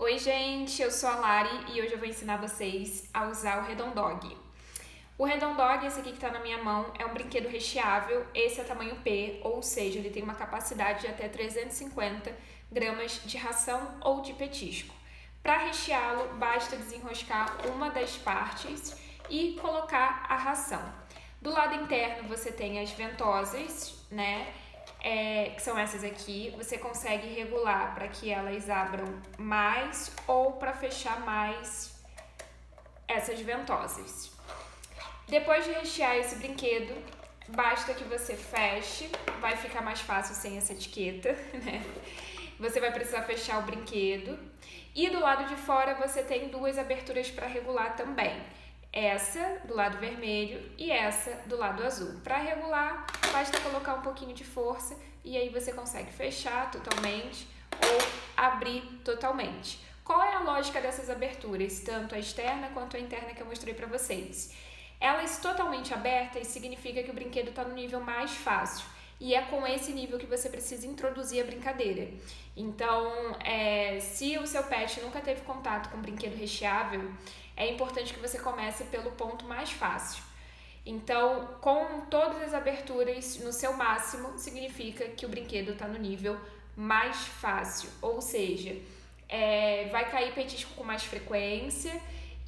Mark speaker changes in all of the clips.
Speaker 1: Oi gente, eu sou a Lari e hoje eu vou ensinar vocês a usar o Redondog. O Redondog, esse aqui que tá na minha mão, é um brinquedo recheável, esse é tamanho P, ou seja, ele tem uma capacidade de até 350 gramas de ração ou de petisco. Para recheá-lo, basta desenroscar uma das partes e colocar a ração. Do lado interno você tem as ventosas, né? Que são essas aqui, você consegue regular para que elas abram mais ou para fechar mais essas ventosas. Depois de rechear esse brinquedo, basta que você feche, vai ficar mais fácil sem essa etiqueta, né? Você vai precisar fechar o brinquedo. E do lado de fora você tem duas aberturas para regular também. Essa do lado vermelho e essa do lado azul. Para regular, basta colocar um pouquinho de força e aí você consegue fechar totalmente ou abrir totalmente. Qual é a lógica dessas aberturas, tanto a externa quanto a interna que eu mostrei para vocês? Elas totalmente abertas significa que o brinquedo está no nível mais fácil. E é com esse nível que você precisa introduzir a brincadeira. Então, se o seu pet nunca teve contato com um brinquedo recheável, é importante que você comece pelo ponto mais fácil. Então, com todas as aberturas no seu máximo, significa que o brinquedo está no nível mais fácil. Ou seja, vai cair petisco com mais frequência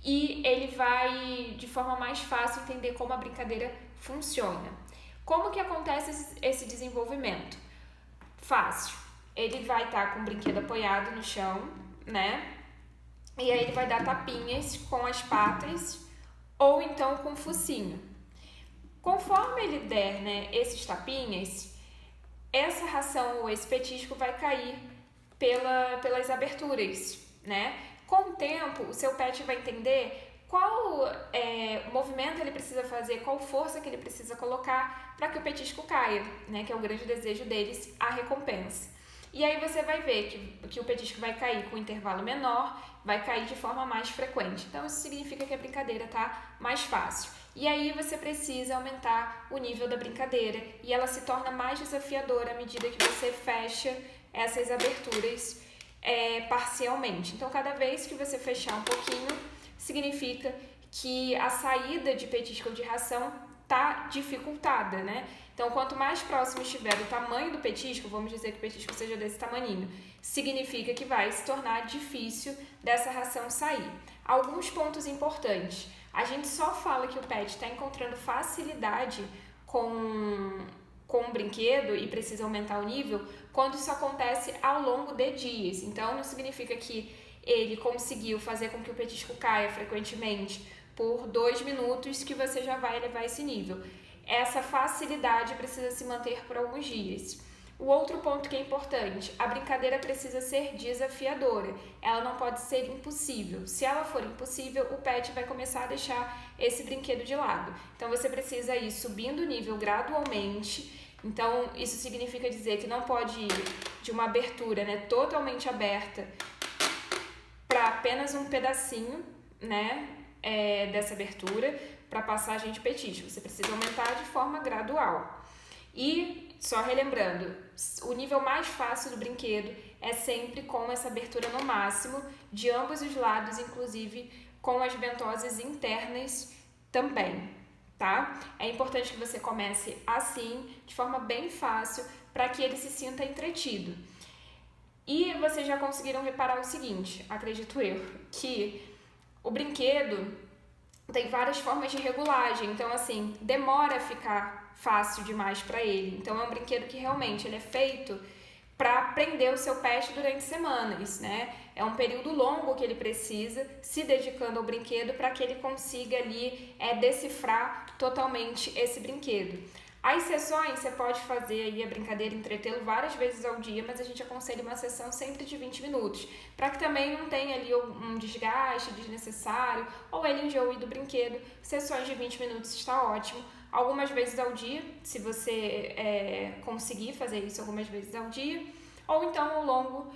Speaker 1: e ele vai, de forma mais fácil, entender como a brincadeira funciona. Como que acontece esse desenvolvimento? Fácil. Ele vai estar com o brinquedo apoiado no chão, né? E aí ele vai dar tapinhas com as patas ou então com o focinho. Conforme ele der, né, esses tapinhas, essa ração ou esse petisco vai cair pelas aberturas, né? Com o tempo, o seu pet vai entender qual movimento ele precisa fazer, qual força que ele precisa colocar para que o petisco caia, né? Que é o grande desejo deles, a recompensa. E aí você vai ver que o petisco vai cair com um intervalo menor, vai cair de forma mais frequente. Então isso significa que a brincadeira está mais fácil. E aí você precisa aumentar o nível da brincadeira e ela se torna mais desafiadora à medida que você fecha essas aberturas parcialmente. Então cada vez que você fechar um pouquinho, significa que a saída de petisco ou de ração está dificultada, né? Então, quanto mais próximo estiver do tamanho do petisco, vamos dizer que o petisco seja desse tamaninho, significa que vai se tornar difícil dessa ração sair. Alguns pontos importantes. A gente só fala que o pet está encontrando facilidade com o brinquedo e precisa aumentar o nível quando isso acontece ao longo de dias. Então, não significa que ele conseguiu fazer com que o petisco caia frequentemente por 2 minutos que você já vai elevar esse nível. Essa facilidade precisa se manter por alguns dias. O outro ponto que é importante, a brincadeira precisa ser desafiadora, ela não pode ser impossível. Se ela for impossível, o pet vai começar a deixar esse brinquedo de lado. Então você precisa ir subindo o nível gradualmente. Então isso significa dizer que não pode ir de uma abertura, né, totalmente aberta para apenas um pedacinho, né, dessa abertura para passagem de petisco. Você precisa aumentar de forma gradual. E, só relembrando, o nível mais fácil do brinquedo é sempre com essa abertura no máximo, de ambos os lados, inclusive com as ventosas internas também, tá? É importante que você comece assim, de forma bem fácil, para que ele se sinta entretido. E vocês já conseguiram reparar o seguinte, acredito eu, que o brinquedo tem várias formas de regulagem, então assim, demora a ficar fácil demais para ele. Então é um brinquedo que realmente ele é feito para prender o seu pet durante semanas, né? É um período longo que ele precisa se dedicando ao brinquedo para que ele consiga ali decifrar totalmente esse brinquedo. As sessões, você pode fazer aí a brincadeira, entretê-lo várias vezes ao dia, mas a gente aconselha uma sessão sempre de 20 minutos, para que também não tenha ali um desgaste desnecessário ou ele enjoe do brinquedo. Sessões de 20 minutos está ótimo. Algumas vezes ao dia, se você conseguir fazer isso algumas vezes ao dia, ou então ao longo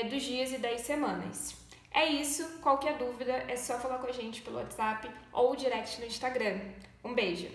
Speaker 1: dos dias e das semanas. É isso, qualquer dúvida é só falar com a gente pelo WhatsApp ou direct no Instagram. Um beijo!